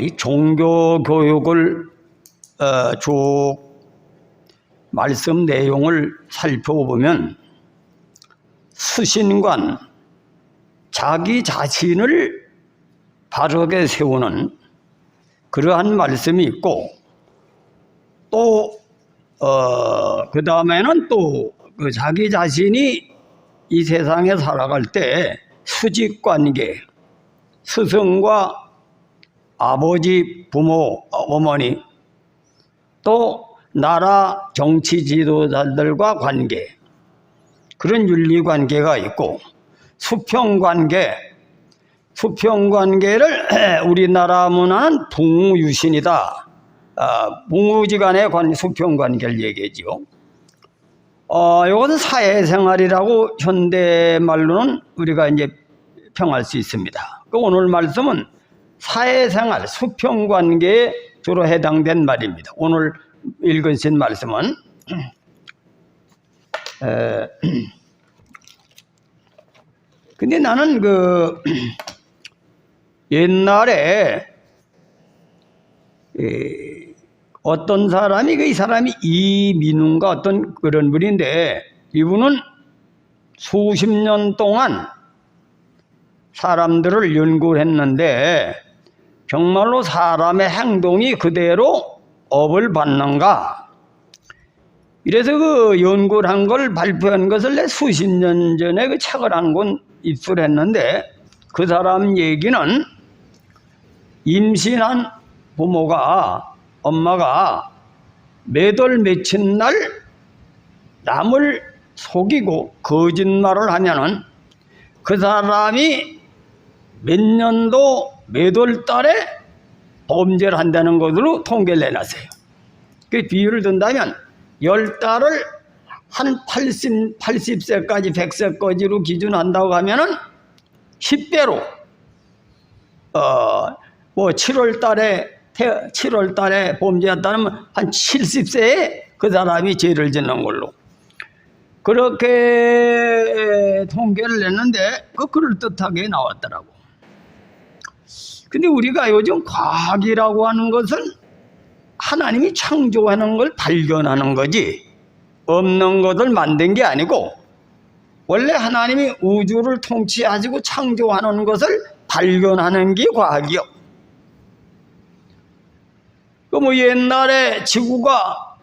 이 종교 교육을 쭉 말씀 내용을 살펴보면 수신관, 자기 자신을 바르게 세우는 그러한 말씀이 있고, 또 그 다음에는 또 그 자기 자신이 이 세상에 살아갈 때 수직관계, 스승과 아버지, 부모, 어머니, 또 나라 정치 지도자들과 관계, 그런 윤리관계가 있고, 수평관계를 우리나라 문화는 붕유신이다. 붕우지간의 수평관계를 얘기하지요. 이것은 사회생활이라고 현대말로는 우리가 이제 평할 수 있습니다. 오늘 말씀은 사회생활, 수평관계에 주로 해당된 말입니다. 오늘 읽으신 말씀은 근데 나는 옛날에 어떤 사람이 이 사람이 이민웅가 어떤 그런 분인데, 이분은 수십 년 동안 사람들을 연구를 했는데 정말로 사람의 행동이 그대로 업을 받는가, 이래서 그 연구를 한 걸 발표한 것을 내 수십 년 전에 그 책을 한 권 입수를 했는데, 그 사람 얘기는 임신한 부모가, 엄마가 매달 며칠 날 남을 속이고 거짓말을 하면은 그 사람이 몇 년도 매달 달에 범죄를 한다는 것으로 통계를 내놨어요. 그 비유를 든다면 10달을 한 80세까지 100세까지로 기준한다고 하면은 10배로 7월 달에 범죄했다면 한 70세에 그 사람이 죄를 짓는 걸로 그렇게 통계를 냈는데 그럴듯하게 나왔더라고. 근데 우리가 요즘 과학이라고 하는 것은 하나님이 창조하는 걸 발견하는 거지, 없는 것을 만든 게 아니고, 원래 하나님이 우주를 통치하시고 창조하는 것을 발견하는 게 과학이요. 옛날에 지구가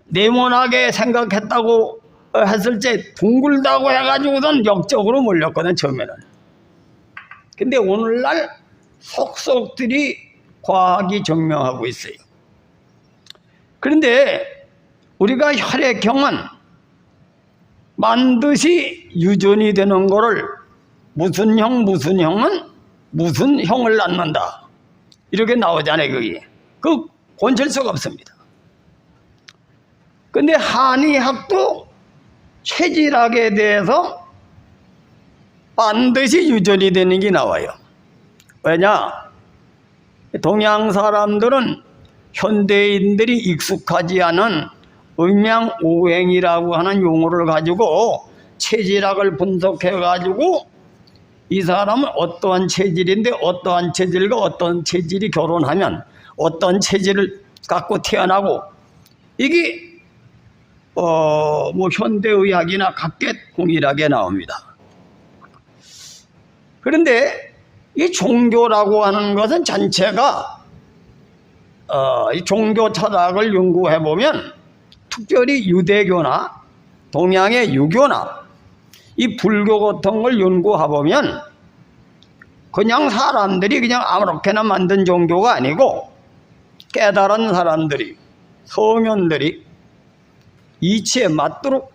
네모나게 생각했다고 했을 때 둥글다고 해가지고선 역적으로 몰렸거든, 처음에는. 근데 오늘날 속속들이 과학이 증명하고 있어요. 그런데 우리가 혈액형은 반드시 유전이 되는 거를 무슨 형은 무슨 형을 낳는다, 이렇게 나오잖아요. 그게 고칠 수가 없습니다. 근데 한의학도 체질학에 대해서 반드시 유전이 되는 게 나와요. 왜냐? 동양 사람들은 현대인들이 익숙하지 않은 음양오행이라고 하는 용어를 가지고 체질학을 분석해 가지고 이 사람은 어떠한 체질인데 어떠한 체질과 어떤 체질이 결혼하면 어떤 체질을 갖고 태어나고, 이게 현대의학이나 각계 동일하게 나옵니다. 그런데 이 종교라고 하는 것은 전체가 이 종교 철학을 연구해 보면, 특별히 유대교나 동양의 유교나 이 불교 같은 걸 연구해 보면 그냥 사람들이 그냥 아무렇게나 만든 종교가 아니고, 깨달은 사람들이, 성현들이 이치에 맞도록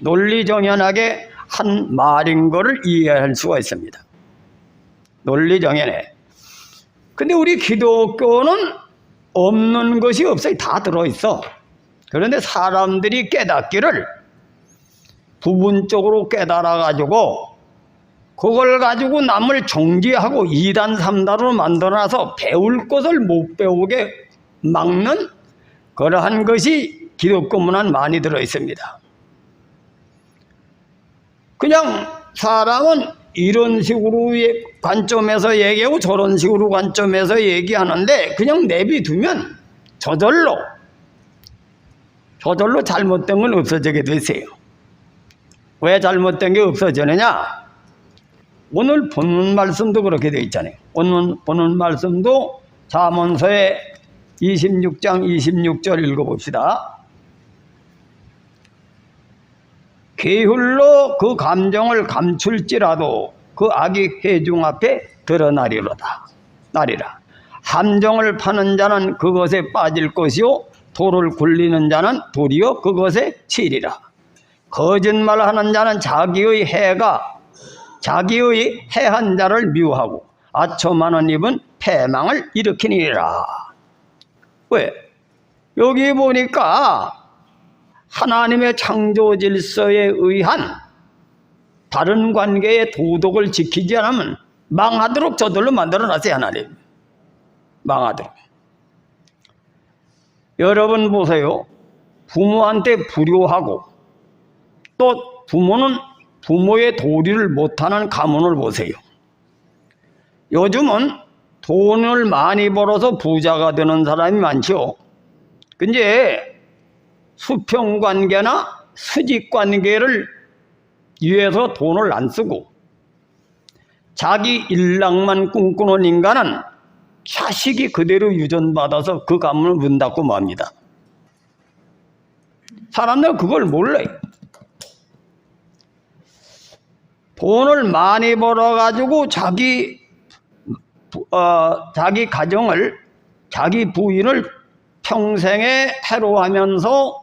논리정연하게 한 말인 거를 이해할 수가 있습니다. 논리정연해. 근데 우리 기독교는 없는 것이 없어요. 다 들어있어. 그런데 사람들이 깨닫기를 부분적으로 깨달아가지고 그걸 가지고 남을 정죄하고 2단 3단으로 만들어놔서 배울 것을 못 배우게 막는 그러한 것이 기독교 문화는 많이 들어있습니다. 그냥 사람은 이런 식으로 관점에서 얘기하고 저런 식으로 관점에서 얘기하는데 그냥 내비두면 저절로 잘못된 건 없어지게 되세요. 왜 잘못된 게 없어지느냐? 오늘 본문 말씀도 그렇게 되어 있잖아요. 오늘 본문 말씀도 잠언서의 26장 26절 읽어봅시다. 게을러 그 감정을 감출지라도 그 악이 회중 앞에 드러나리로다. 나리라. 함정을 파는 자는 그것에 빠질 것이요 돌을 굴리는 자는 도리어 그것에 치리라. 거짓말하는 자는 자기의 해한 자를 미워하고 아첨하는 입은 패망을 일으키니라. 왜? 여기 보니까 하나님의 창조 질서에 의한 다른 관계의 도덕을 지키지 않으면 망하도록 저절로 만들어놨어요. 하나님 망하도록. 여러분 보세요. 부모한테 불효하고 또 부모는 부모의 도리를 못하는 가문을 보세요. 요즘은 돈을 많이 벌어서 부자가 되는 사람이 많죠. 근데 수평관계나 수직관계를 위해서 돈을 안 쓰고 자기 일락만 꿈꾸는 인간은 자식이 그대로 유전받아서 그 가문을 문 닫고 맙니다. 사람들은 그걸 몰라요. 돈을 많이 벌어가지고 자기 가정을, 자기 부인을 평생에 해로하면서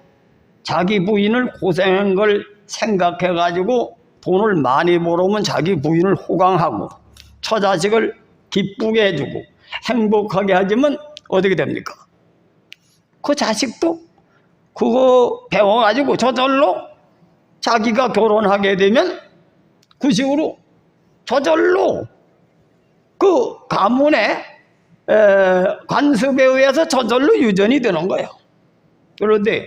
자기 부인을 고생한 걸 생각해가지고 돈을 많이 벌어오면 자기 부인을 호강하고 처자식을 기쁘게 해주고 행복하게 하지만 어떻게 됩니까? 그 자식도 그거 배워가지고 저절로 자기가 결혼하게 되면 그 식으로 저절로 그 가문의 관습에 의해서 저절로 유전이 되는 거예요. 그런데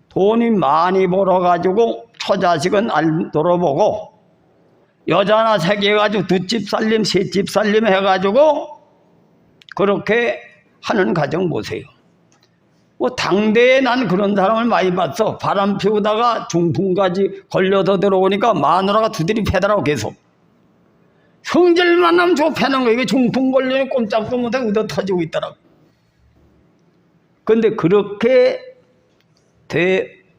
돈이 많이 벌어가지고 처자식은 안 돌아보고 여자나 새겨가지고 두 집 살림, 세 집 살림 해가지고 그렇게 하는 가정 보세요. 뭐 당대에 난 그런 사람을 많이 봤어. 바람 피우다가 중풍까지 걸려서 들어오니까 마누라가 두드리 패더라고 계속. 성질만 나면 저 패는 거. 이게 중풍 걸리니 꼼짝도 못하고 얻어 터지고 있더라고. 근데 그렇게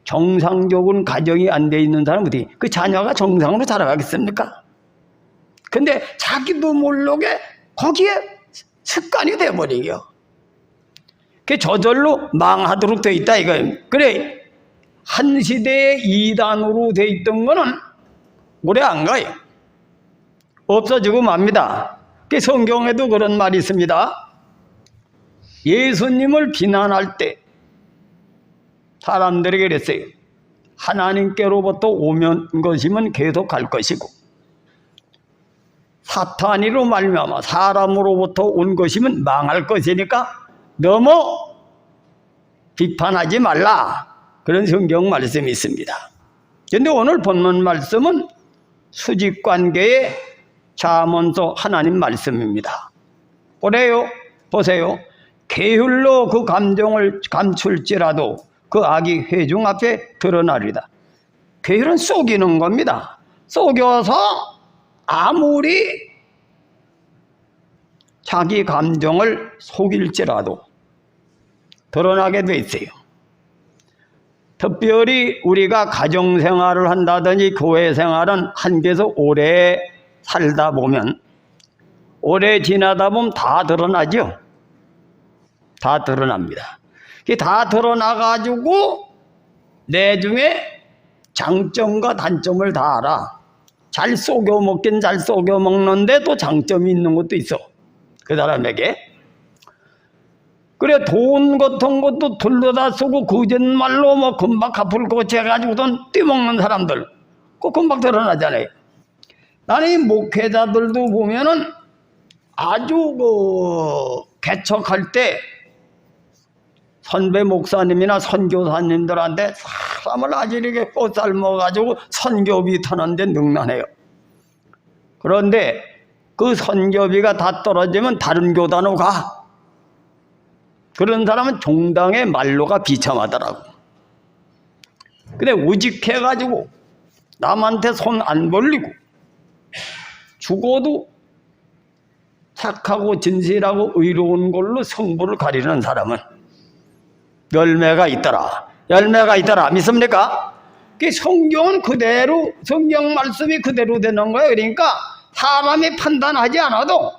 정상적인 가정이 안 돼 있는 사람은 어디 그 자녀가 정상으로 자라가겠습니까? 근데 자기도 모르게 거기에 습관이 돼버리요. 그게 저절로 망하도록 돼 있다 이거예요. 그래 한 시대에 이단으로 돼 있던 거는 오래 안 가요. 없어지고 맙니다. 그 성경에도 그런 말이 있습니다. 예수님을 비난할 때 사람들에게 그랬어요. 하나님께로부터 오면 것이면 계속 갈 것이고 사탄이로 말미암아 사람으로부터 온 것이면 망할 것이니까 너무 비판하지 말라. 그런 성경 말씀이 있습니다. 그런데 오늘 본문 말씀은 수직관계의 잠언서 하나님 말씀입니다. 보세요. 게을러 그 감정을 감출지라도 그 악이 회중 앞에 드러나리다. 게을은 속이는 겁니다. 속여서 아무리 자기 감정을 속일지라도 드러나게 돼 있어요. 특별히 우리가 가정생활을 한다든지 교회생활은 한계에서 오래 살다 보면 오래 지나다 보면 다 드러나죠. 다 드러납니다. 다 드러나가지고 내중에 장점과 단점을 다 알아. 잘 속여먹긴 잘 속여먹는데 또 장점이 있는 것도 있어. 그 사람에게. 그래 돈 같은 것도 둘러다 쓰고 거짓말로 뭐 금방 갚을 고치 해가지고 돈 떼먹는 사람들 그 금방 드러나잖아요. 나는 이 목회자들도 보면은 아주 개척할 때 선배 목사님이나 선교사님들한테 사람을 아주 이렇게 꽃 삶아가지고 선교비 타는데 능란해요. 그런데 그 선교비가 다 떨어지면 다른 교단으로 가. 그런 사람은 종당의 말로가 비참하더라고. 근데 우직해가지고 남한테 손 안 벌리고 죽어도 착하고 진실하고 의로운 걸로 성부를 가리는 사람은 열매가 있더라. 열매가 있더라. 믿습니까? 그 성경은 그대로, 성경 말씀이 그대로 되는 거예요. 그러니까 사람이 판단하지 않아도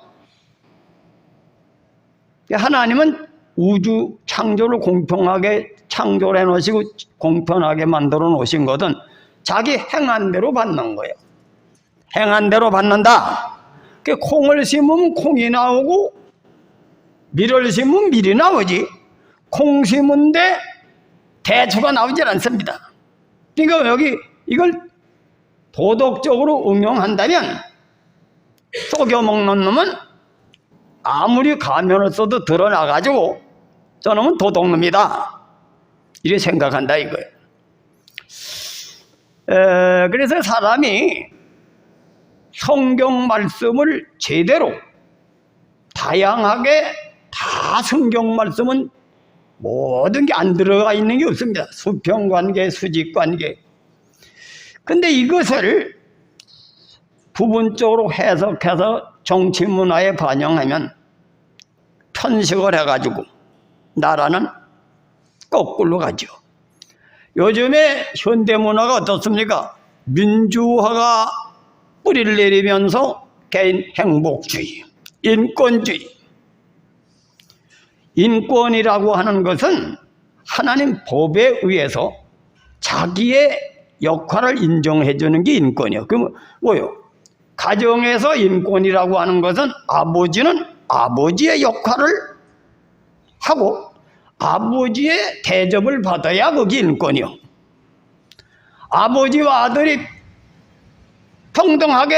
하나님은 우주 창조를 공평하게 창조를 해놓으시고 공평하게 만들어 놓으신 것은 자기 행한 대로 받는 거예요. 행한 대로 받는다. 콩을 심으면 콩이 나오고 밀을 심으면 밀이 나오지, 콩 심은데 대추가 나오질 않습니다. 그러니까 여기 이걸 도덕적으로 응용한다면 속여 먹는 놈은 아무리 가면을 써도 드러나가지고 저놈은 도둑놈이다, 이렇게 생각한다 이거예요. 그래서 사람이 성경 말씀을 제대로 다양하게, 다 성경 말씀은 모든 게 안 들어가 있는 게 없습니다. 수평관계, 수직관계. 근데 이것을 부분적으로 해석해서 정치 문화에 반영하면 편식을 해가지고 나라는 거꾸로 가죠. 요즘에 현대문화가 어떻습니까? 민주화가 뿌리를 내리면서 개인 행복주의, 인권주의. 인권이라고 하는 것은 하나님 법에 의해서 자기의 역할을 인정해 주는 게 인권이에요. 그럼 뭐요? 가정에서 인권이라고 하는 것은 아버지는 아버지의 역할을 하고 아버지의 대접을 받아야 그게 인권이요. 아버지와 아들이 평등하게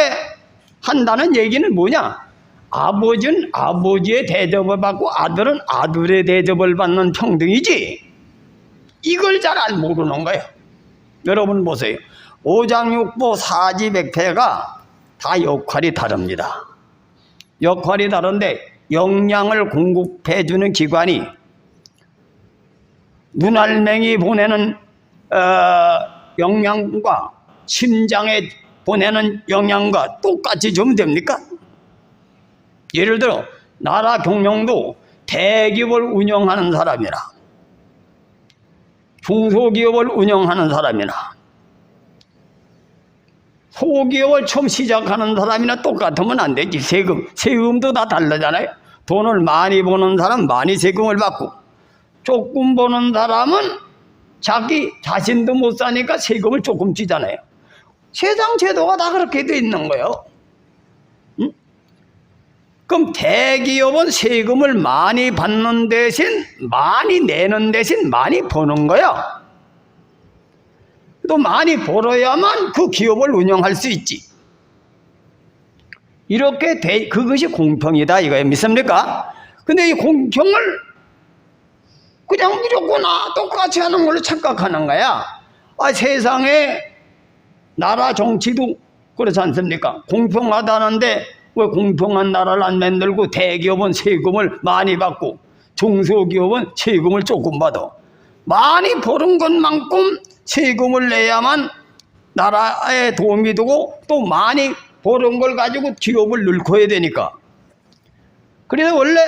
한다는 얘기는 뭐냐? 아버지는 아버지의 대접을 받고 아들은 아들의 대접을 받는 평등이지. 이걸 잘 안 모르는 거예요. 여러분 보세요. 오장육부 사지백패가 다 역할이 다릅니다. 역할이 다른데 영양을 공급해 주는 기관이 눈알맹이 보내는 영양과 심장에 보내는 영양과 똑같이 주면 됩니까? 예를 들어 나라 경영도 대기업을 운영하는 사람이나 중소기업을 운영하는 사람이나 소기업을 처음 시작하는 사람이나 똑같으면 안 되지. 세금도 다 다르잖아요. 돈을 많이 버는 사람 많이 세금을 받고, 조금 버는 사람은 자신도 못 사니까 세금을 조금 지잖아요. 세상 제도가 다 그렇게 돼 있는 거예요. 응? 그럼 대기업은 세금을 많이 받는 대신, 많이 내는 대신 많이 버는 거야. 또 많이 벌어야만 그 기업을 운영할 수 있지. 이렇게 그것이 공평이다 이거예요. 믿습니까? 근데 이 공평을 그냥 무조건 똑같이 하는 걸로 착각하는 거야. 세상에 나라 정치도 그렇지 않습니까? 공평하다는데 왜 공평한 나라를 안 만들고 대기업은 세금을 많이 받고 중소기업은 세금을 조금 받아. 많이 버는 것만큼 세금을 내야만 나라에 도움이 되고 또 많이 버는 걸 가지고 기업을 늘려야 되니까. 그래서 원래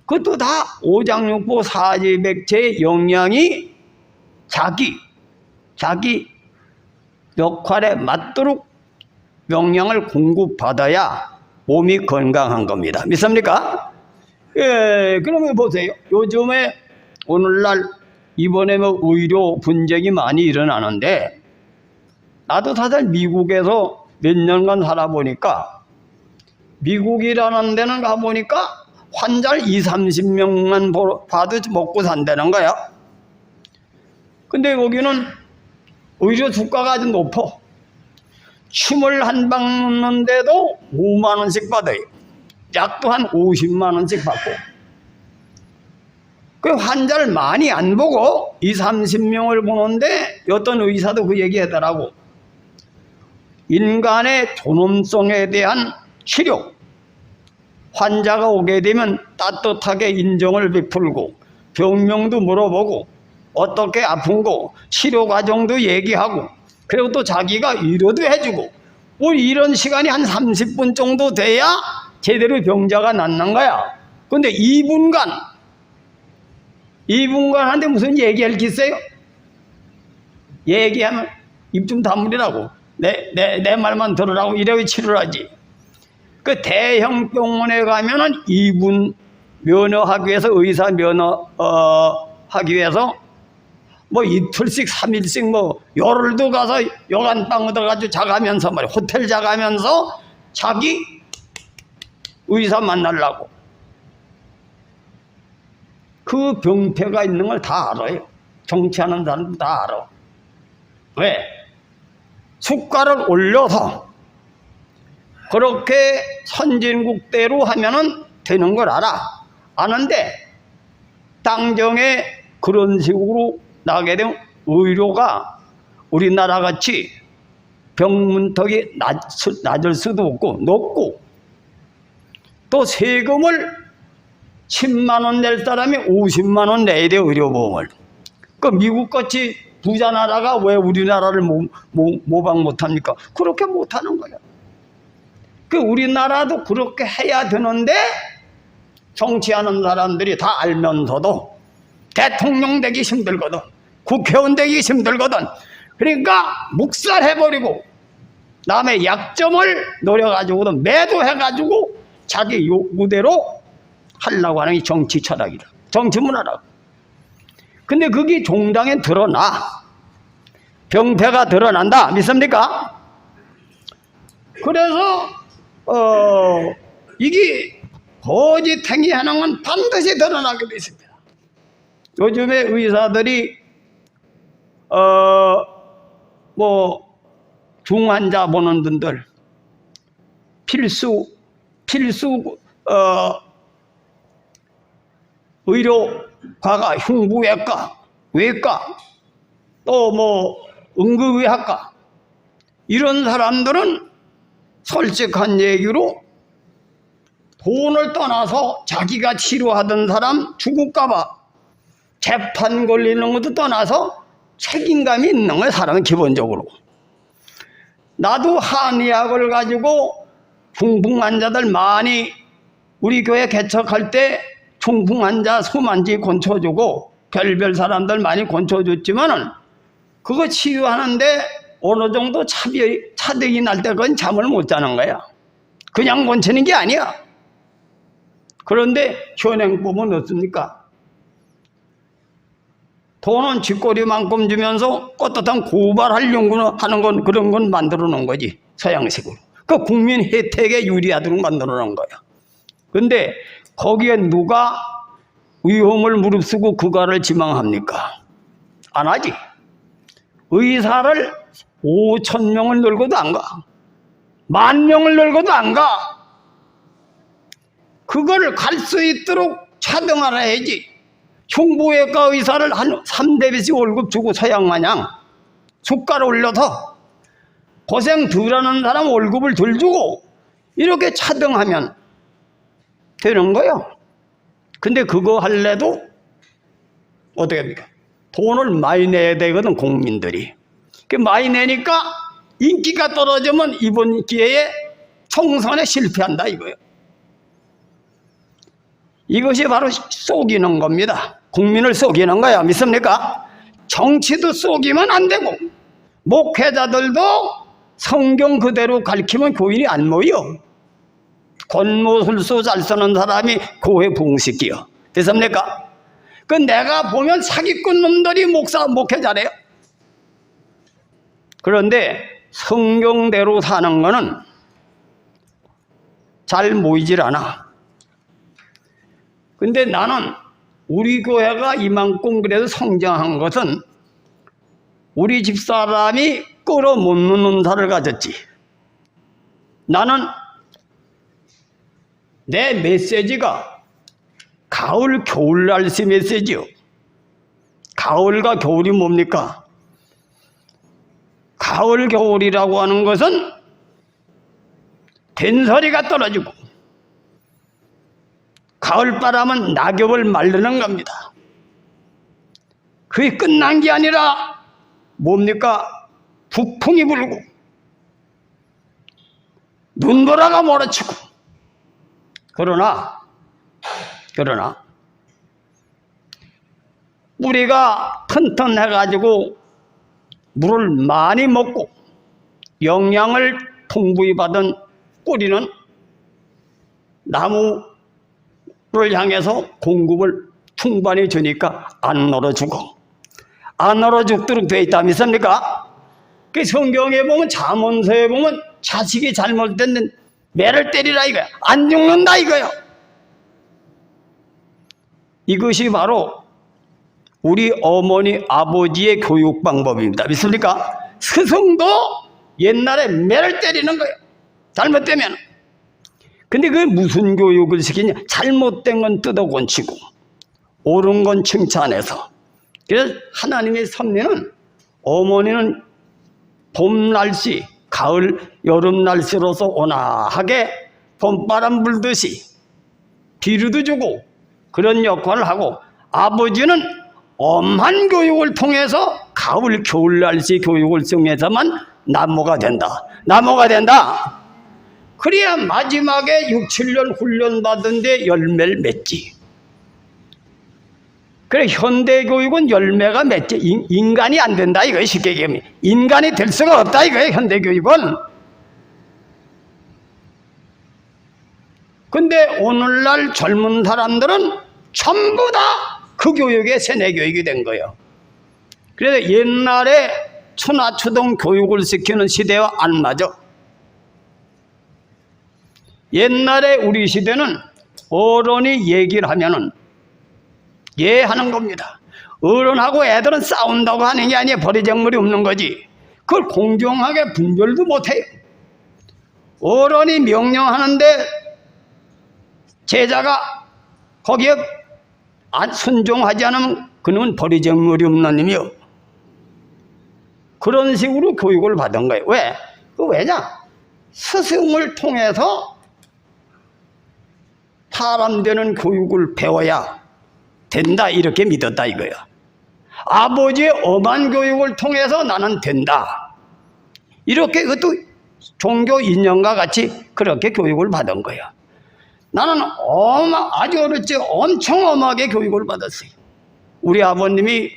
그것도 다 오장육부 사지백체의 영양이 자기 역할에 맞도록 영양을 공급받아야 몸이 건강한 겁니다. 믿습니까? 예, 그러면 보세요. 요즘에 오늘날 이번에 의료 분쟁이 많이 일어나는데, 나도 사실 미국에서 몇 년간 살아보니까 미국이라는 데는 가보니까 환자를 20-30명만 봐도 먹고 산다는 거야. 근데 여기는 의료 주가가 아주 높아. 침을 한 방 넣는데도 5만 원씩 받아요. 약도 한 50만 원씩 받고. 그 환자를 많이 안 보고 20-30명을 보는데 어떤 의사도 그 얘기 하더라고. 인간의 존엄성에 대한 치료, 환자가 오게 되면 따뜻하게 인정을 베풀고 병명도 물어보고 어떻게 아픈고 치료 과정도 얘기하고 그리고 또 자기가 위로도 해주고 뭐 이런 시간이 한 30분 정도 돼야 제대로 병자가 낫는 거야. 근데 2분간한테 무슨 얘기할 게 있어요? 얘기하면 입 좀 다물으라고 내 말만 들으라고 이래야 치료를 하지. 그 대형 병원에 가면은 2분 면허하기 위해서 의사 면허하기 위해서 뭐 이틀씩 3일씩 뭐 열흘도 가서 여간방에 들어가지고 자가면서 말이야 호텔 자가면서 자기 의사 만나려고. 그 병폐가 있는 걸 다 알아요. 정치하는 사람도 다 알아. 왜? 수가를 올려서 그렇게 선진국대로 하면은 되는 걸 알아. 아는데 당정에 그런 식으로 나게 되면 의료가 우리나라 같이 병문턱이 낮을 수도 없고 높고 또 세금을 10만 원 낼 사람이 50만 원 내야 돼. 의료보험을. 그 미국같이 부자 나라가 왜 우리나라를 모방 못합니까? 그렇게 못하는 거야. 그 우리나라도 그렇게 해야 되는데 정치하는 사람들이 다 알면서도 대통령 되기 힘들거든, 국회의원 되기 힘들거든. 그러니까 묵살해버리고 남의 약점을 노려가지고도 매도해가지고 자기 요구대로 하려고 하는 게 정치 철학이다. 정치 문화라고. 근데 그게 종당에 드러나. 병폐가 드러난다. 믿습니까? 그래서 이게 거짓행위 하는 건 반드시 드러나게 돼 있습니다. 요즘에 의사들이 뭐 중환자 보는 분들 필수 의료과가 흉부외과, 외과, 또 뭐 응급의학과 이런 사람들은 솔직한 얘기로 돈을 떠나서 자기가 치료하던 사람 죽을까봐 재판 걸리는 것도 떠나서 책임감이 있는 거예요. 사람은 기본적으로. 나도 한의학을 가지고 중풍 환자들 많이 우리 교회 개척할 때 중풍 환자 수만지 건쳐주고 별별 사람들 많이 건쳐줬지만은 그거 치유하는데 어느 정도 차득이 날 때 그건 잠을 못 자는 거야. 그냥 건치는 게 아니야. 그런데 현행법은 어떻습니까? 돈은 쥐꼬리만큼 주면서 떳떳한 고발하려고 하는 건 그런 건 만들어 놓은 거지. 서양식으로. 그 국민 혜택에 유리하도록 만들어 놓은 거야. 근데 거기에 누가 위험을 무릅쓰고 그가를 지망합니까? 안 하지. 의사를 5,000명을 늘고도 안 가. 10,000명을 늘고도 안 가. 그걸 갈 수 있도록 차등하라 해야지. 흉부외과 의사를 한 3대비씩 월급 주고 서양마냥 주가를 올려서 고생 덜 하는 사람 월급을 덜 주고 이렇게 차등하면 되는 거예요. 근데 그거 할래도 어떻게 합니까? 돈을 많이 내야 되거든, 국민들이. 많이 내니까 인기가 떨어지면 이번 기회에 총선에 실패한다 이거예요. 이것이 바로 속이는 겁니다. 국민을 속이는 거야. 믿습니까? 정치도 속이면 안 되고 목회자들도 성경 그대로 가르치면 교인이 안 모여. 권모술수 잘 쓰는 사람이 교회 부흥시키요. 됐습니까? 그 내가 보면 사기꾼 놈들이 목회자래요. 그런데 성경대로 사는 거는 잘 모이질 않아. 근데 나는 우리 교회가 이만큼 그래도 성장한 것은 우리 집사람이 끌어모는 은사를 가졌지. 나는 내 메시지가 가을 겨울 날씨 메시지요. 가을과 겨울이 뭡니까? 가을 겨울이라고 하는 것은 된소리가 떨어지고 가을바람은 낙엽을 말르는 겁니다. 그게 끝난 게 아니라 뭡니까? 북풍이 불고 눈보라가 몰아치고 그러나 뿌리가 튼튼해가지고 물을 많이 먹고 영양을 풍부히 받은 뿌리는 나무를 향해서 공급을 충분히 주니까 안 얼어 죽도록 되어 있다 믿습니까? 그 성경에 보면 잠언서에 보면 자식이 잘못되면 매를 때리라 이거야. 안 죽는다 이거야. 이것이 바로 우리 어머니 아버지의 교육 방법입니다. 믿습니까? 스승도 옛날에 매를 때리는 거예요. 잘못되면. 근데 그게 무슨 교육을 시키냐? 잘못된 건 뜯어곤치고 옳은 건 칭찬해서. 그래서 하나님의 섭리는 어머니는 봄 날씨, 가을, 여름 날씨로서 온화하게 봄바람 불듯이 비료도 주고 그런 역할을 하고, 아버지는 엄한 교육을 통해서 가을, 겨울 날씨 교육을 통해서만 나무가 된다. 그래야 마지막에 6, 7년 훈련받은데 열매를 맺지. 그래 현대교육은 열매가 맺지 인간이 안 된다 이거예요. 쉽게 얘기하면 인간이 될 수가 없다 이거예요. 현대교육은. 근데 오늘날 젊은 사람들은 전부 다 그 교육에 세뇌교육이 된 거예요. 그래서 옛날에 초나초등 교육을 시키는 시대와 안 맞아. 옛날에 우리 시대는 어른이 얘기를 하면은 하는 겁니다. 어른하고 애들은 싸운다고 하는 게 아니에요. 버리장물이 없는 거지. 그걸 공정하게 분별도 못해요. 어른이 명령하는데 제자가 거기에 순종하지 않으면 그놈은 버리장물이 없는 놈이요. 그런 식으로 교육을 받은 거예요. 왜? 왜냐? 스승을 통해서 사람 되는 교육을 배워야 된다 이렇게 믿었다 이거예요. 아버지의 엄한 교육을 통해서 나는 된다 이렇게, 그것도 종교 인연과 같이 그렇게 교육을 받은 거예요. 나는 아주 어릴 때 엄청 엄하게 교육을 받았어요. 우리 아버님이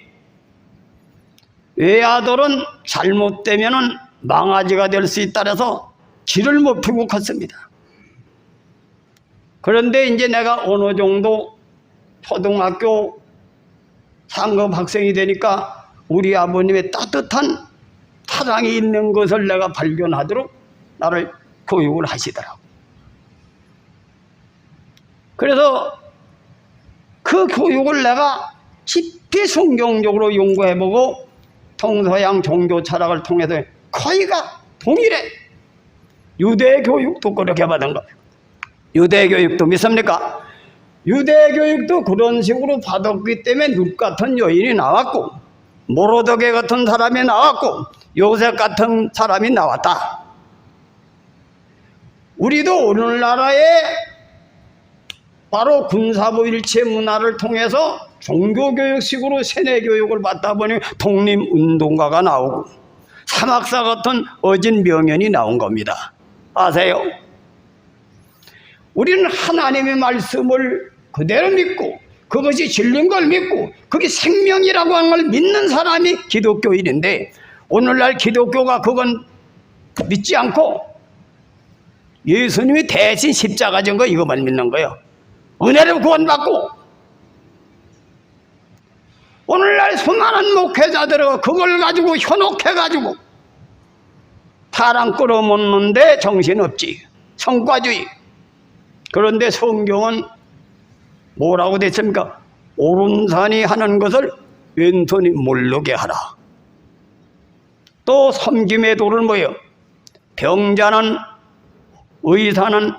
외아들은 잘못되면 망아지가 될 수 있다 해서 길을 못 펴고 컸습니다. 그런데 이제 내가 어느 정도 초등학교 상급 학생이 되니까 우리 아버님의 따뜻한 사랑이 있는 것을 내가 발견하도록 나를 교육을 하시더라고. 그래서 그 교육을 내가 깊이 성경적으로 연구해보고 동서양 종교 철학을 통해서 거의가 동일해. 유대 교육도 그렇게 받은 거예요. 유대 교육도 믿습니까? 유대 교육도 그런 식으로 받았기 때문에 룻 같은 여인이 나왔고 모로드게 같은 사람이 나왔고 요셉 같은 사람이 나왔다. 우리도 오늘나라에 바로 군사부 일체 문화를 통해서 종교교육식으로 세뇌교육을 받다 보니 독립운동가가 나오고 사막사 같은 어진 명연이 나온 겁니다. 아세요? 우리는 하나님의 말씀을 그대로 믿고 그것이 진리인 걸 믿고 그게 생명이라고 하는 걸 믿는 사람이 기독교인인데, 오늘날 기독교가 그건 믿지 않고 예수님이 대신 십자가 진 거 이것만 믿는 거예요. 은혜를 구원받고. 오늘날 수많은 목회자들은 그걸 가지고 현혹해가지고 사람 끌어모는데 정신없지. 성과주의. 그런데 성경은 뭐라고 됐습니까? 오른손이 하는 것을 왼손이 모르게 하라. 또 섬김의 도를 뭐예요? 병자는 의사는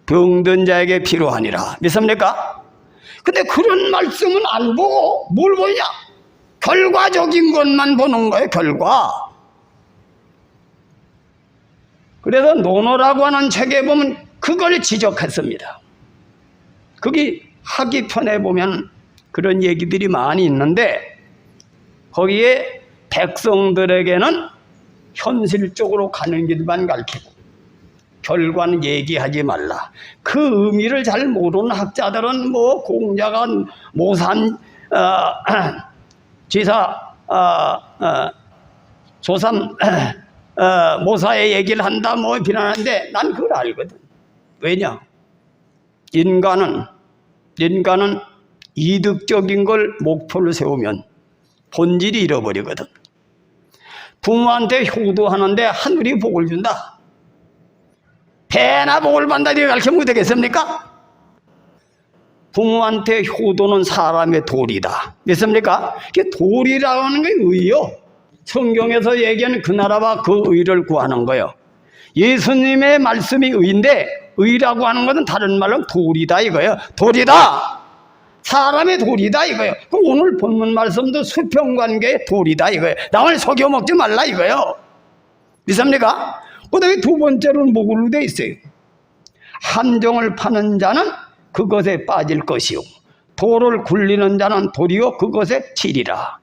병든 자에게 필요하니라. 믿습니까? 근데 그런 말씀은 안 보고 뭘 보냐? 결과적인 것만 보는 거예요. 결과. 그래서 논어라고 하는 책에 보면 그걸 지적했습니다. 거기 하기편에 보면 그런 얘기들이 많이 있는데 거기에 백성들에게는 현실적으로 가는 길만 가르치고 결과는 얘기하지 말라. 그 의미를 잘 모르는 학자들은 뭐 공자가 모산 지사 조삼 모사의 얘기를 한다 뭐 비난하는데 난 그걸 알거든. 왜냐? 인간은 이득적인 걸 목표를 세우면 본질이 잃어버리거든. 부모한테 효도하는데 하늘이 복을 준다. 배나 복을 받는다 이렇게 가르치면 되겠습니까? 부모한테 효도는 사람의 도리다. 믿습니까? 도리라고 하는 게 의요. 성경에서 얘기하는 그 나라와 그 의를 구하는 거예요. 예수님의 말씀이 의인데 의라고 하는 것은 다른 말로 도리다 이거예요. 도리다. 사람의 도리다 이거예요. 오늘 본문 말씀도 수평관계의 도리다 이거예요. 남을 속여 먹지 말라 이거예요. 믿습니까? 그다음에 두 번째로는 뭐로 돼 있어요? 함정을 파는 자는 그것에 빠질 것이요 도를 굴리는 자는 도리요 그것에 치리라.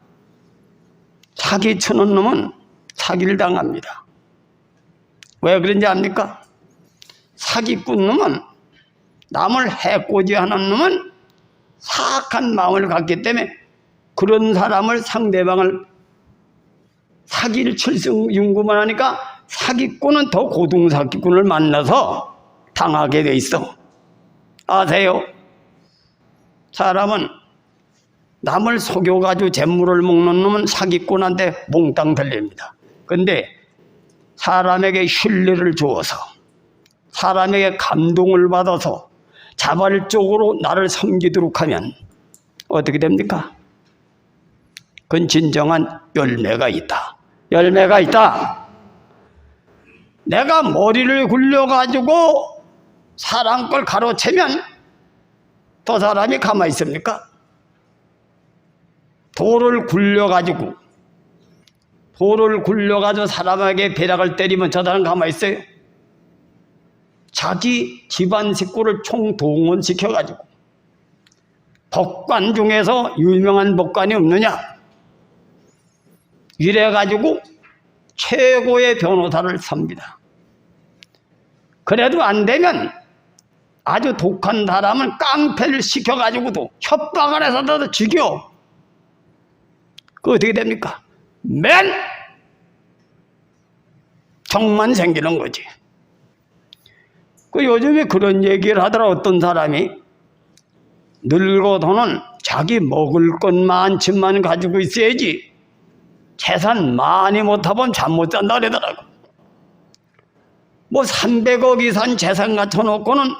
사기 치는 놈은 사기를 당합니다. 왜 그런지 압니까? 사기꾼 놈은 남을 해코지 하는 놈은 사악한 마음을 갖기 때문에 그런 사람을 상대방을 사기를 칠승윤구만 하니까 사기꾼은 더 고등사기꾼을 만나서 당하게 돼 있어. 아세요? 사람은 남을 속여가지고 재물을 먹는 놈은 사기꾼한테 몽땅 들립니다. 근데 사람에게 신뢰를 주어서 사람에게 감동을 받아서 자발적으로 나를 섬기도록 하면 어떻게 됩니까? 그건 진정한 열매가 있다. 열매가 있다. 내가 머리를 굴려가지고 사람 걸 가로채면 더 사람이 가만히 있습니까? 돌을 굴려가지고 사람에게 벼락을 때리면 저 사람 가만히 있어요? 자기 집안 식구를 총동원시켜가지고 법관 중에서 유명한 법관이 없느냐? 이래가지고 최고의 변호사를 삽니다. 그래도 안 되면 아주 독한 사람은 깡패를 시켜가지고도 협박을 해서도 죽여. 그 어떻게 됩니까? 맨 정만 생기는 거지. 그 요즘에 그런 얘기를 하더라. 어떤 사람이 늙어도는 자기 먹을 것 많지만 가지고 있어야지 재산 많이 못하면 잠 못 잔다 그러더라고. 뭐 300억 이상 재산 갖춰놓고는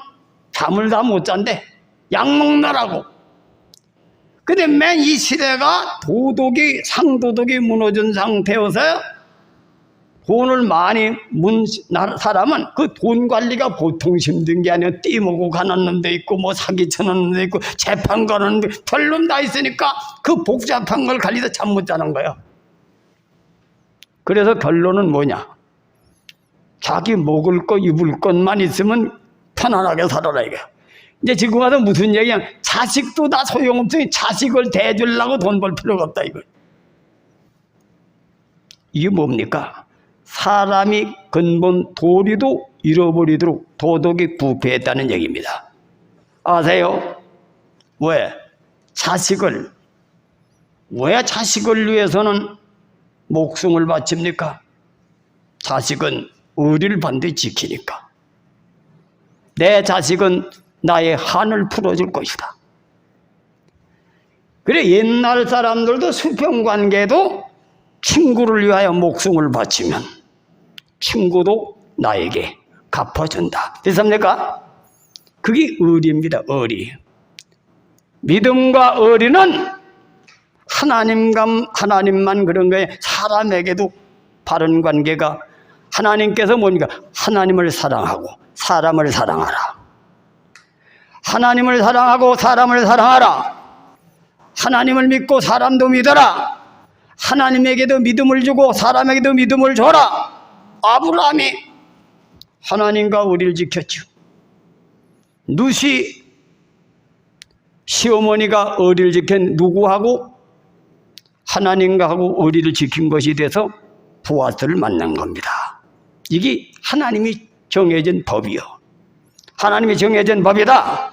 잠을 다 못 잔대. 약 먹느라고. 근데 맨 이 시대가 상도덕이 무너진 상태여서 돈을 많이 문 사람은 그 돈 관리가 보통 힘든 게 아니라 띠먹고 가는 놈도 있고 뭐 사기치는 놈도 있고 재판 가는 놈도 별놈 다 있으니까 그 복잡한 걸 관리해서 잠 못 자는 거예요. 그래서 결론은 뭐냐? 자기 먹을 거 입을 것만 있으면 편안하게 살아라 이게. 이제 지금 와서 무슨 얘기야? 자식도 다 소용없으니 자식을 대주려고 돈 벌 필요가 없다 이거. 이게 뭡니까? 사람이 근본 도리도 잃어버리도록 도덕이 부패했다는 얘기입니다. 아세요? 왜 자식을 위해서는 목숨을 바칩니까? 자식은 의리를 반드시 지키니까. 내 자식은 나의 한을 풀어줄 것이다. 그래 옛날 사람들도 수평관계도 친구를 위하여 목숨을 바치면 친구도 나에게 갚아준다. 됐습니까? 그게 의리입니다. 의리. 믿음과 의리는 하나님만 그런 거예요. 사람에게도 바른 관계가 하나님께서 뭡니까? 하나님을 사랑하고 사람을 사랑하라. 하나님을 사랑하고 사람을 사랑하라. 하나님을 믿고 사람도 믿어라. 하나님에게도 믿음을 주고 사람에게도 믿음을 줘라. 아브라함이 하나님과 우리를 지켰죠. 누시 시어머니가 우리를 지킨 누구하고? 하나님과 하고 우리를 지킨 것이 돼서 보아스를 만난 겁니다. 이게 하나님이 정해진 법이요. 하나님이 정해진 법이다.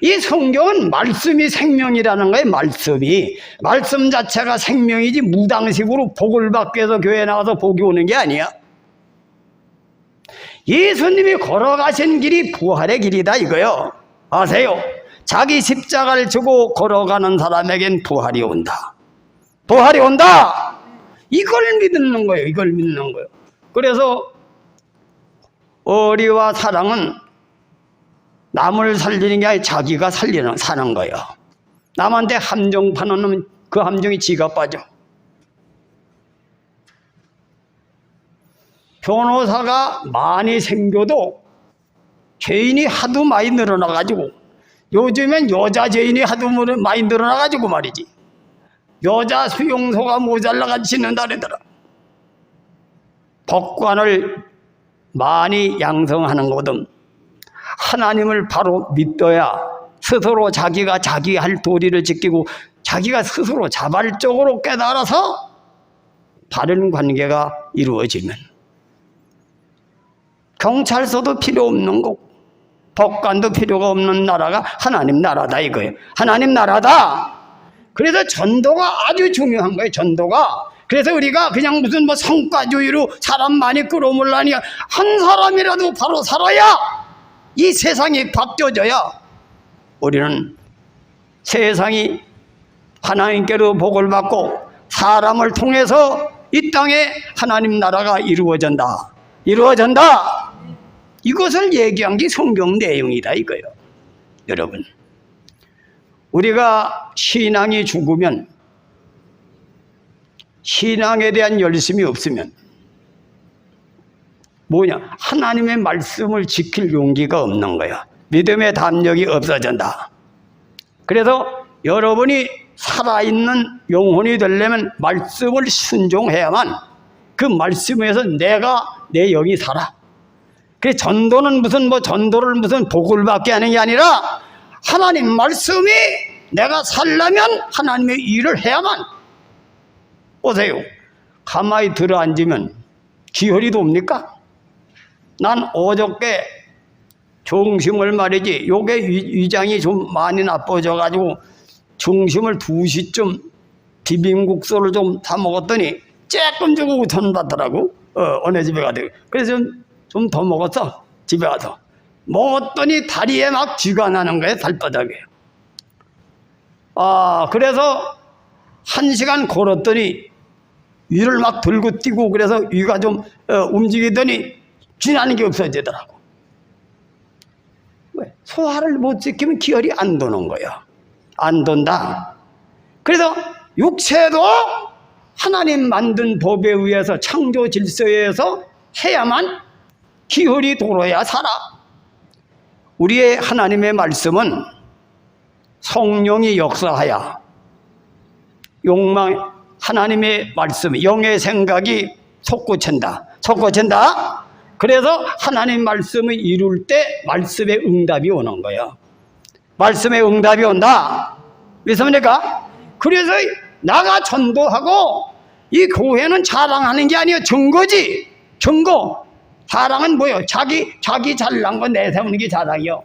이 성경은 말씀이 생명이라는 거예요. 말씀 자체가 생명이지 무당식으로 복을 받기 위해서 교회에 나가서 복이 오는 게 아니야. 예수님이 걸어가신 길이 부활의 길이다 이거요. 아세요? 자기 십자가를 지고 걸어가는 사람에겐 부활이 온다. 부활이 온다. 이걸 믿는 거예요. 이걸 믿는 거예요. 그래서 의리와 사랑은 남을 살리는 게 아니라 자기가 사는 거예요. 남한테 함정 파는 놈은 그 함정이 지가 빠져. 변호사가 많이 생겨도 죄인이 하도 많이 늘어나가지고, 요즘엔 여자 죄인이 하도 많이 늘어나가지고 말이지, 여자 수용소가 모자라가 지는다더라. 법관을 많이 양성하는 거든 하나님을 바로 믿어야 스스로 자기가 자기 할 도리를 지키고 자기가 스스로 자발적으로 깨달아서 바른 관계가 이루어지면, 경찰서도 필요 없는 거고 법관도 필요가 없는 나라가 하나님 나라다 이거예요. 하나님 나라다. 그래서 전도가 아주 중요한 거예요. 전도가. 그래서 우리가 그냥 무슨 성과주의로 사람 많이 끌어모으려니, 한 사람이라도 바로 살아야 이 세상이 바뀌어져야 우리는 세상이 하나님께로 복을 받고 사람을 통해서 이 땅에 하나님 나라가 이루어진다. 이것을 얘기한 게 성경 내용이다 이거예요. 여러분, 우리가 신앙이 죽으면, 신앙에 대한 열심이 없으면 뭐냐? 하나님의 말씀을 지킬 용기가 없는 거야. 믿음의 담력이 없어진다. 그래서 여러분이 살아있는 영혼이 되려면 말씀을 순종해야만 그 말씀에서 내 영이 살아. 그 전도는 전도를 복을 받게 하는 게 아니라 하나님 말씀이 내가 살려면 하나님의 일을 해야만. 보세요. 가만히 들어앉으면 기혈이 돕니까? 난 어저께 중심을 말이지, 요게 위장이 좀 많이 나빠져가지고 중심을 2시쯤 비빔국수를 좀 다 먹었더니 조금 주고 우천받더라고. 어느 집에 가도. 그래서 좀 더 먹었어. 집에 가서 먹었더니 다리에 막 쥐가 나는 거예요. 발바닥에. 그래서 1시간 걸었더니 위를 막 들고 뛰고, 그래서 위가 좀 움직이더니 쥐 나는 게 없어지더라고. 왜? 소화를 못 지키면 기혈이 안 도는 거야. 안 돈다. 그래서 육체도 하나님 만든 법에 의해서, 창조 질서에 의해서 해야만 기혈이 돌아야 살아. 우리의 하나님의 말씀은 성령이 역사하여 하나님의 말씀, 영의 생각이 솟구친다. 그래서 하나님 말씀을 이룰 때 말씀의 응답이 오는 거예요. 말씀의 응답이 온다. 믿습니까? 그래서 나가 전도하고, 이 교회는 자랑하는 게 아니에요. 증거지. 증거. 자랑은 뭐예요? 자기 잘난 거 내세우는 게 자랑이요.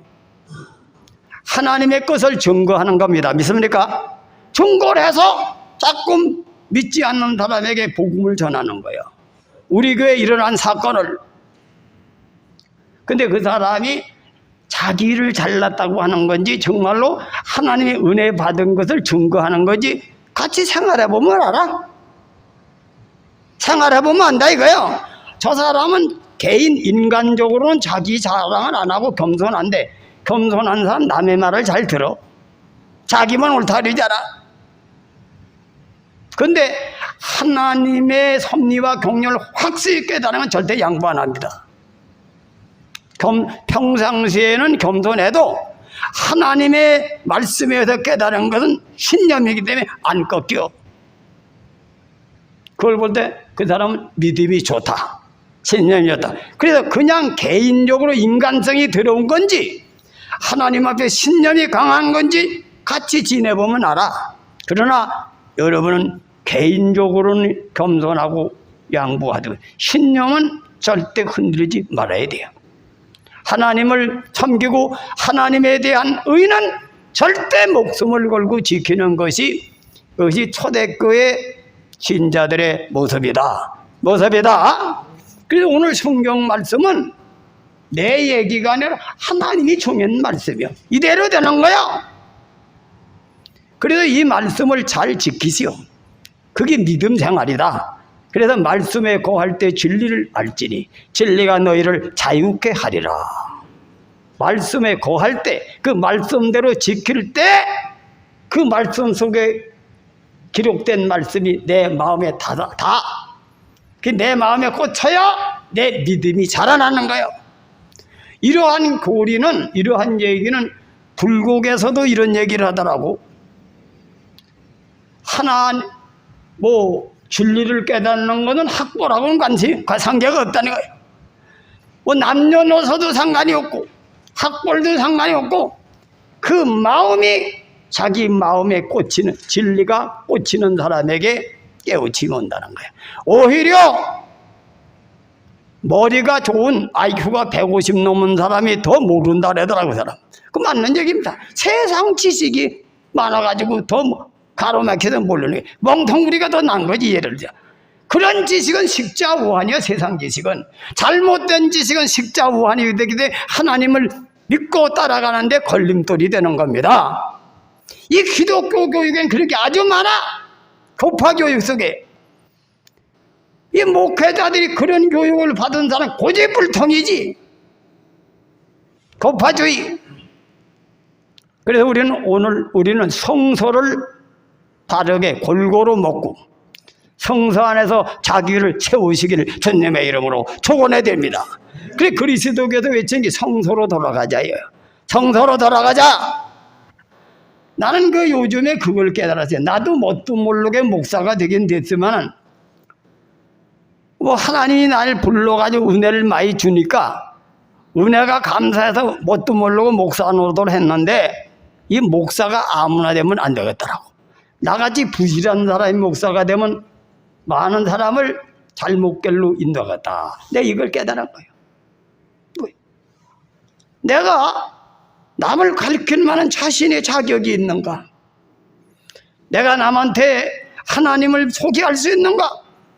하나님의 것을 증거하는 겁니다. 믿습니까? 증거를 해서 자꾸 믿지 않는 사람에게 복음을 전하는 거예요. 우리 교회에 일어난 사건을. 근데 그 사람이 자기를 잘났다고 하는 건지 정말로 하나님의 은혜 받은 것을 증거하는 건지 같이 생활해보면 알아. 생활해보면 안다 이거예요. 저 사람은 개인 인간적으로는 자기 자랑을 안 하고 겸손한데, 겸손한 사람 남의 말을 잘 들어. 자기만 옳다리잖아. 근데 하나님의 섭리와 경륜을 확실히 깨달으면 절대 양보 안 합니다. 평상시에는 겸손해도 하나님의 말씀에서 깨달은 것은 신념이기 때문에 안 꺾여. 그걸 볼 때 그 사람은 믿음이 좋다. 신념이었다. 그래서 그냥 개인적으로 인간성이 들어온 건지 하나님 앞에 신념이 강한 건지 같이 지내보면 알아. 그러나 여러분은 개인적으로는 겸손하고 양보하되 신념은 절대 흔들리지 말아야 돼요. 하나님을 섬기고 하나님에 대한 의는 절대 목숨을 걸고 지키는 것이 초대교회 신자들의 모습이다. 그래서 오늘 성경 말씀은 내 얘기가 아니라 하나님이 정한 말씀이요. 이대로 되는 거야. 그래서 이 말씀을 잘 지키시오. 그게 믿음 생활이다. 그래서 말씀에 거할 때 진리를 알지니 진리가 너희를 자유케 하리라. 말씀에 거할 때 그 말씀대로 지킬 때 그 말씀 속에 기록된 말씀이 내 마음에 닿아. 내 마음에 꽂혀야 내 믿음이 자라나는 거예요. 이러한 교리는, 이러한 얘기는 불국에서도 이런 얘기를 하더라고. 진리를 깨닫는 것은 학벌하고는 상계가 없다는 거예요. 남녀노소도 상관이 없고 학벌도 상관이 없고 그 마음이 자기 마음에 꽂히는, 진리가 꽂히는 사람에게 깨우침이 온다는 거예요. 오히려 머리가 좋은 IQ가 150 넘은 사람이 더 모른다 그러더라고요. 사람. 그 맞는 얘기입니다. 세상 지식이 많아가지고 더 가로막혀서 모르는 게 멍텅구리가 더 난 거지. 예를 들어 그런 지식은 식자우환이야. 세상 지식은 잘못된 지식은 식자우환이 되기 때문에 하나님을 믿고 따라가는데 걸림돌이 되는 겁니다. 이 기독교 교육엔 그렇게 아주 많아. 교파 교육 속에 이 목회자들이 그런 교육을 받은 사람 고집불통이지. 교파주의. 그래서 우리는 성서를 바르게 골고루 먹고 성서 안에서 자기를 채우시기를 주님의 이름으로 축원해 드립니다. 그래 그리스도교도 외친 게 성서로 돌아가자예요. 성서로 돌아가자. 나는 요즘에 그걸 깨달았어요. 나도 뭣도 모르게 목사가 되긴 됐지만 하나님이 나를 불러가지고 은혜를 많이 주니까 은혜가 감사해서 뭣도 모르고 목사 노릇을 했는데 이 목사가 아무나 되면 안 되겠더라고. 나같이 부실한 사람이 목사가 되면 많은 사람을 잘못길로 인도하겠다. 내가 이걸 깨달은 거예요. 내가 남을 가르칠 만한 자신의 자격이 있는가? 내가 남한테 하나님을 소개할 수 있는가?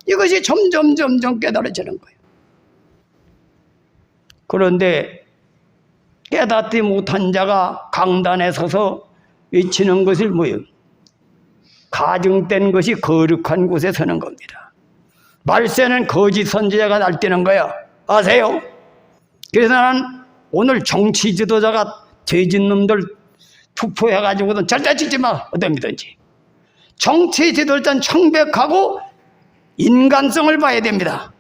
이것이 점점 깨달아지는 거예요. 그런데 깨닫지 못한 자가 강단에 서서 외치는 것이 뭐예요? 가증된 것이 거룩한 곳에 서는 겁니다. 말세는 거짓 선지자가 날뛰는 거야. 아세요? 그래서 나는 오늘 정치 지도자가 죄진 놈들 투표해가지고는 절대 찍지 마. 어떻게든지. 정치 지도자는 청백하고 인간성을 봐야 됩니다.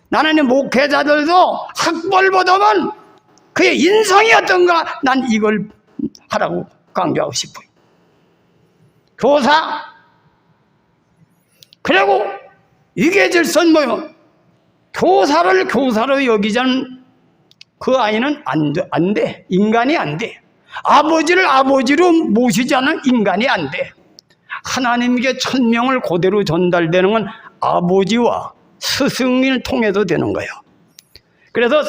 나는 이 목회자들도 학벌보다는 그의 인성이 어떤가 난 이걸 하라고 강조하고 싶어요. 교사. 그리고 이게 질서는 뭐요? 교사를 교사로 여기자는 그 아이는 안 돼. 인간이 안 돼. 아버지를 아버지로 모시지 않은 인간이 안 돼. 하나님께 천명을 그대로 전달되는 건 아버지와 스승을 통해서 되는 거예요. 그래서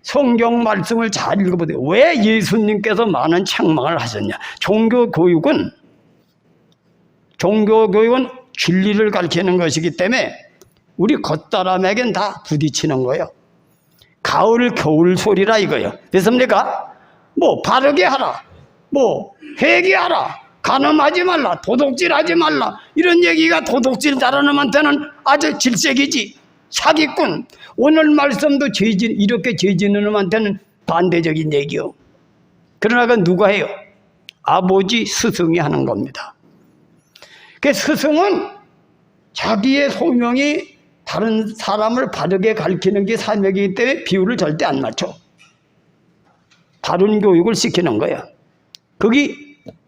성경 말씀을 잘 읽어보세요. 왜 예수님께서 많은 책망을 하셨냐? 종교교육은 진리를 가르치는 것이기 때문에 우리 겉사람에겐 다 부딪히는 거예요. 가을 겨울 소리라 이거예요. 됐습니까? 바르게 하라, 회개하라, 간음하지 말라, 도둑질하지 말라, 이런 얘기가 도둑질 잘하는 놈한테는 아주 질색이지. 사기꾼. 오늘 말씀도 이렇게 죄 짓는 놈한테는 반대적인 얘기요. 그러나 그건 누가 해요? 아버지, 스승이 하는 겁니다. 그 스승은 자기의 소명이 다른 사람을 바르게 가르치는 게 사명이기 때문에 비율을 절대 안 맞춰. 바른 교육을 시키는 거야. 그게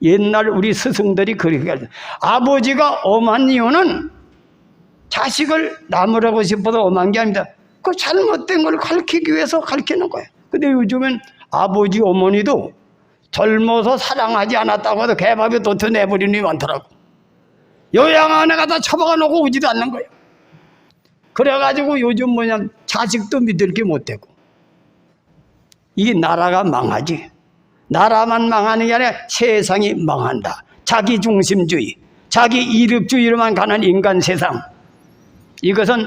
옛날 우리 스승들이 그렇게 가르쳐. 아버지가 엄한 이유는 자식을 나무라고 싶어서 엄한 게 아닙니다. 그 잘못된 걸 가르치기 위해서 가르치는 거예요. 근데 요즘엔 아버지 어머니도 젊어서 사랑하지 않았다고 해도 개밥에 도트 내버리는 게 많더라고. 요양 안에 가다 처박아 놓고 오지도 않는 거예요. 그래가지고 요즘 뭐냐면 자식도 믿을 게 못 되고, 이게 나라가 망하지. 나라만 망하는 게 아니라 세상이 망한다. 자기 중심주의, 자기 이력주의로만 가는 인간 세상, 이것은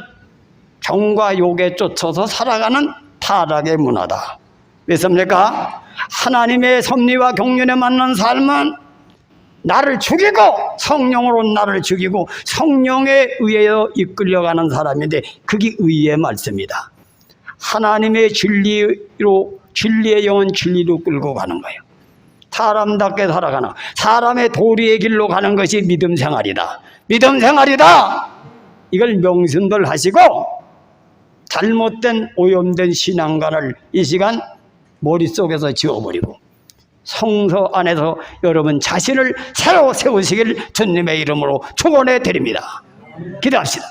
정과 욕에 쫓아서 살아가는 타락의 문화다. 왜습니까? 하나님의 섭리와 경륜에 맞는 삶은 나를 죽이고 성령으로 나를 죽이고 성령에 의하여 이끌려가는 사람인데, 그게 의의 말씀이다. 하나님의 진리로, 진리의 영은 진리로 끌고 가는 거예요. 사람답게 살아가는, 사람의 도리의 길로 가는 것이 믿음 생활이다. 믿음 생활이다. 이걸 명심들 하시고, 잘못된 오염된 신앙관을 이 시간 머릿속에서 지워버리고 성서 안에서 여러분 자신을 새로 세우시길 주님의 이름으로 축원해 드립니다. 기도합시다.